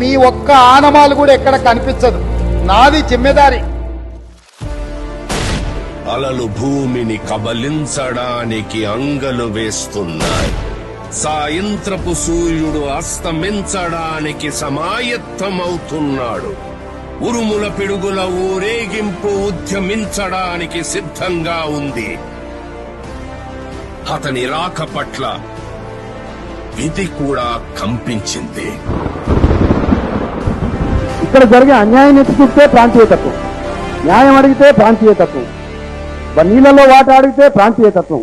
మీ ఒక్క ఆనమాలు కూడా ఎక్కడ కనిపించదు. నాది జిమ్మెదారి. అలలు భూమిని కబలించడానికి అంగలు వేస్తున్నాయి. సాయంత్రపు సూర్యుడు అస్తమించడానికి సమాయత్తమవుతున్నాడు. ఉరుముల పిడుగుల ఊరేగింపు ఉద్యమించడానికి సిద్ధంగా ఉంది. అతని రాక పట్ల విధి కూడా కంపించింది. ఇక్కడ జరిగే అన్యాయం ఎత్తి చూస్తే ప్రాంతీయతత్వం, న్యాయం అడిగితే ప్రాంతీయతత్వం, నీళ్లలో వాట అడిగితే ప్రాంతీయతత్వం.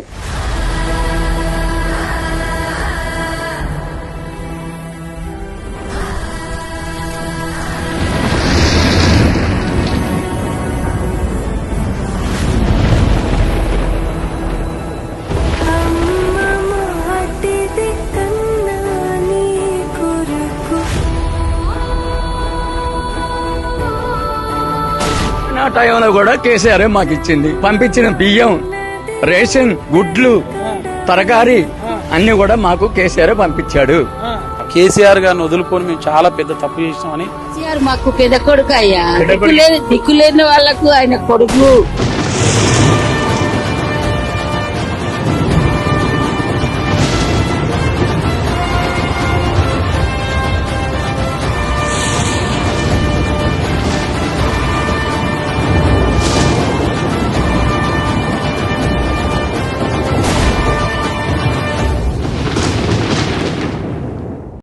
టైంలో కూడా కేసీఆర్ మాకు ఇచ్చింది. పంపించిన బియ్యం, రేషన్, గుడ్లు, తరకారీ అన్ని కూడా మాకు కేసీఆర్ పంపించాడు. కేసీఆర్ గారిని వదులుకొని మేము చాలా పెద్ద తప్పు చేసినామని. కేసీఆర్ మాకు పెద్ద కొడుకు అయ్యా. దిక్కులేని వాళ్లకు ఆయన కొడుకు.